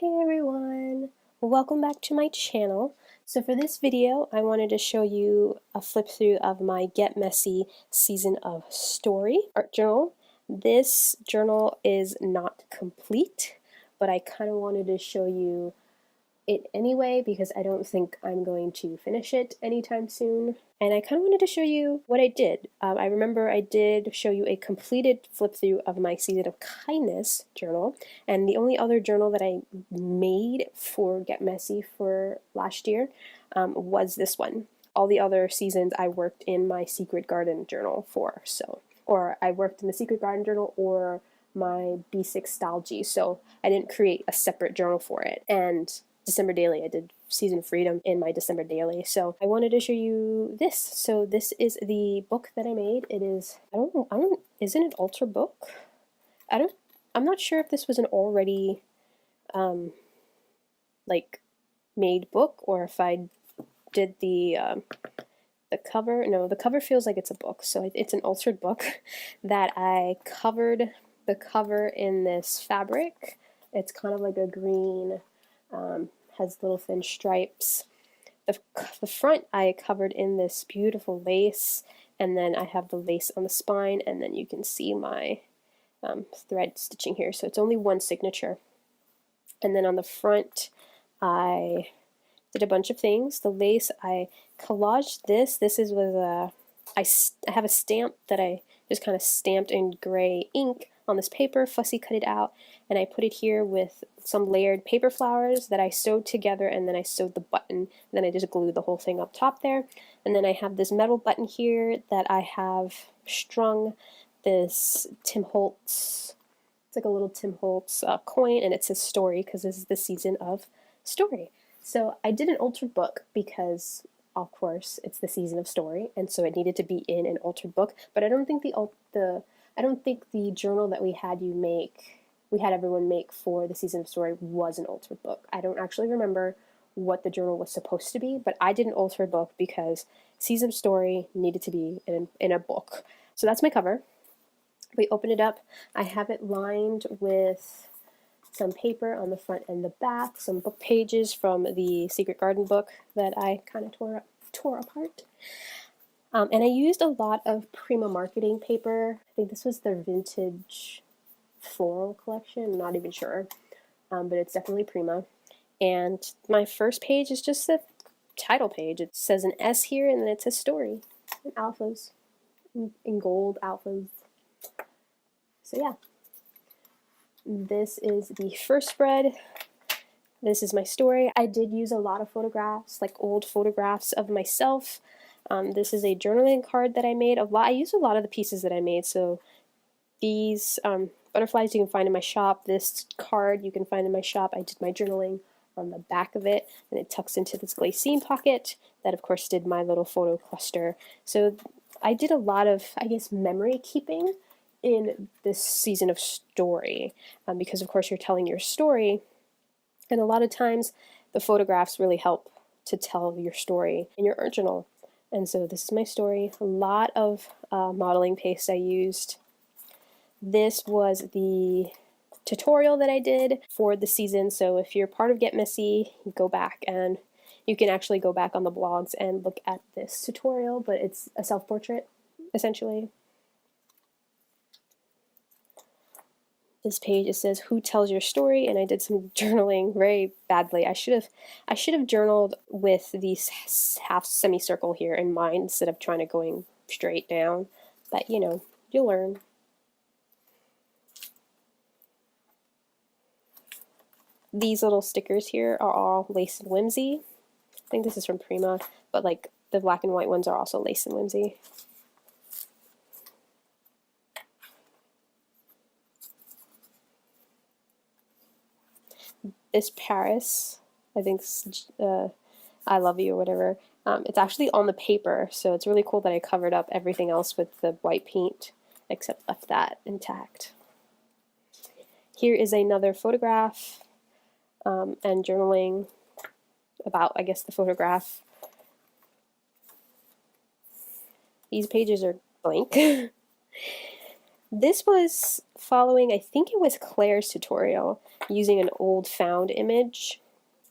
Hey everyone! Welcome back to my channel. So for this video, I wanted to show you a flip through of my Get Messy Season of Story art journal. This journal is not complete, but I kind of wanted to show you it anyway because I don't think I'm going to finish it anytime soon. And I kind of wanted to show you what I did. I remember I did show you a completed flip through of my Season of Kindness journal, and the only other journal that I made for Get Messy for last year was this one. All the other seasons I worked in my Secret Garden journal for, or I worked in the Secret Garden journal or my B6stalgy, so I didn't create a separate journal for it. And December Daily, I did Season of Freedom in my December Daily, so I wanted to show you this. So this is the book that I made. It is, isn't it altar book? I'm not sure if this was an already, like, made book, or if I did the cover. No, the cover feels like it's a book, so it's an altered book that I covered the cover in this fabric. It's kind of like a green, has little thin stripes. The front I covered in this beautiful lace, and then I have the lace on the spine, and then you can see my thread stitching here, so it's only one signature. And then on the front I did a bunch of things. The lace, I collaged this. This is with I have a stamp that I just kind of stamped in gray ink on this paper, fussy cut it out, and I put it here with some layered paper flowers that I sewed together, and then I sewed the button, and then I just glued the whole thing up top there. And then I have this metal button here that I have strung this Tim Holtz, it's like a little Tim Holtz coin, and it says story because this is the season of story. So I did an altered book because, of course, it's the season of story, and so it needed to be in an altered book. But I don't think the journal that we had everyone make for the season of story was an altered book. I don't actually remember what the journal was supposed to be, but I did an altered book because season of story needed to be in a book. So that's my cover. We open it up. I have it lined with some paper on the front and the back, some book pages from the Secret Garden book that I kind of tore apart. And I used a lot of Prima marketing paper. I think this was the vintage floral collection, I'm not even sure, but it's definitely Prima. And my first page is just the title page. It says an S here, and then it says story, and alphas, in gold alphas. So yeah. This is the first spread. This is my story. I did use a lot of photographs, like old photographs of myself. This is a journaling card that I made. I used a lot of the pieces that I made. So these butterflies you can find in my shop. This card you can find in my shop. I did my journaling on the back of it, and it tucks into this glacine pocket that, of course, did my little photo cluster. So I did a lot of, I guess, memory keeping in this season of story, because of course you're telling your story, and a lot of times the photographs really help to tell your story in your art journal. And so this is my story. A lot of modeling paste I used. This was the tutorial that I did for the season, so if you're part of Get Messy, go back, and you can actually go back on the blogs and look at this tutorial, but it's a self-portrait essentially. This page, it says who tells your story, and I did some journaling very badly. I should have journaled with these half semicircle here in mind instead of trying to going straight down, but you know, you'll learn. These little stickers here are all Lace and Whimsy. I think this is from Prima, but like the black and white ones are also Lace and Whimsy. This Paris, I think I love you or whatever, it's actually on the paper, so it's really cool that I covered up everything else with the white paint except left that intact. Here is another photograph and journaling about, I guess, the photograph. These pages are blank. This was following, I think it was Claire's tutorial, using an old found image.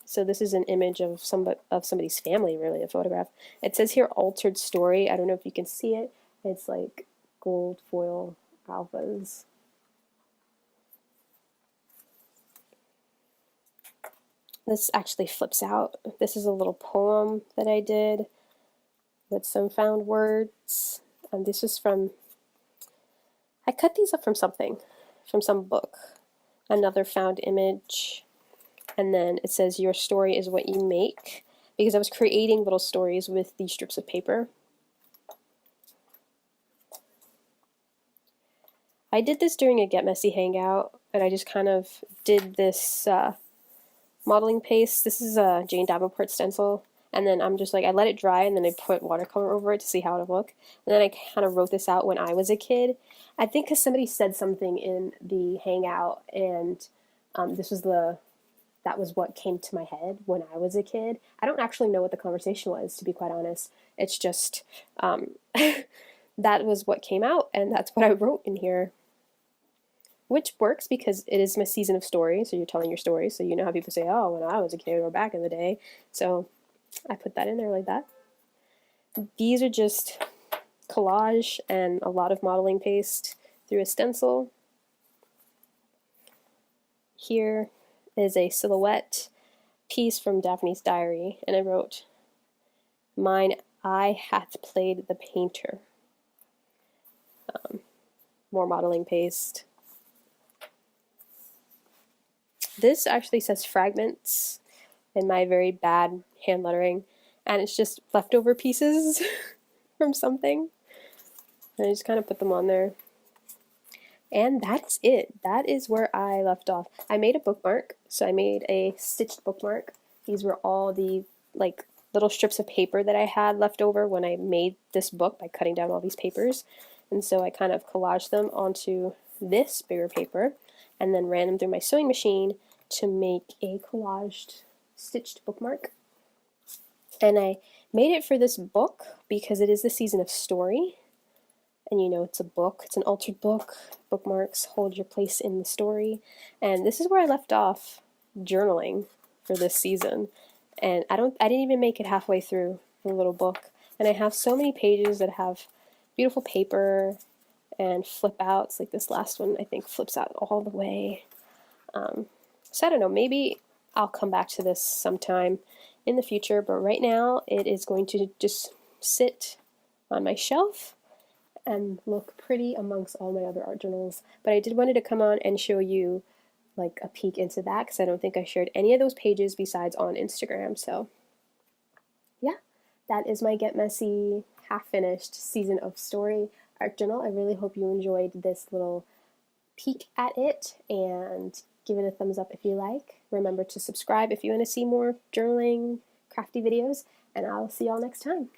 So this is an image of somebody's family, really, a photograph. It says here altered story. I don't know if you can see it. It's like gold foil alphas. This actually flips out. This is a little poem that I did with some found words. This is from, I cut these up from something, from some book. Another found image. And then it says, your story is what you make, because I was creating little stories with these strips of paper. I did this during a Get Messy hangout, and I just kind of did this modeling paste. This is a Jane Davenport stencil, and then I'm just like, I let it dry, and then I put watercolor over it to see how it would look. And then I kind of wrote this out when I was a kid. I think because somebody said something in the hangout, and this was that was what came to my head when I was a kid. I don't actually know what the conversation was, to be quite honest. It's just, that was what came out, and that's what I wrote in here. Which works because it is my season of story, so you're telling your story, so you know how people say, oh, when I was a kid or back in the day. So I put that in there like that. These are just collage and a lot of modeling paste through a stencil. Here is a silhouette piece from Daphne's diary, and I wrote, mine eye hath played the painter. More modeling paste. This actually says fragments in my very bad hand lettering, and it's just leftover pieces from something. And I just kind of put them on there. And that's it. That is where I left off. I made a bookmark, so I made a stitched bookmark. These were all the like little strips of paper that I had left over when I made this book by cutting down all these papers. And so I kind of collaged them onto this bigger paper and then ran them through my sewing machine to make a collaged stitched bookmark. And I made it for this book because it is the season of story. And you know, it's a book, it's an altered book. Bookmarks hold your place in the story. And this is where I left off journaling for this season. And I didn't even make it halfway through the little book. And I have so many pages that have beautiful paper and flip outs. Like this last one, I think, flips out all the way. So I don't know, maybe I'll come back to this sometime in the future, but right now it is going to just sit on my shelf and look pretty amongst all my other art journals. But I did wanted to come on and show you like a peek into that because I don't think I shared any of those pages besides on Instagram. So yeah, that is my Get Messy half-finished season of story art journal. I really hope you enjoyed this little peek at it, and give it a thumbs up if you like. Remember to subscribe if you want to see more journaling, crafty videos, and I'll see y'all next time.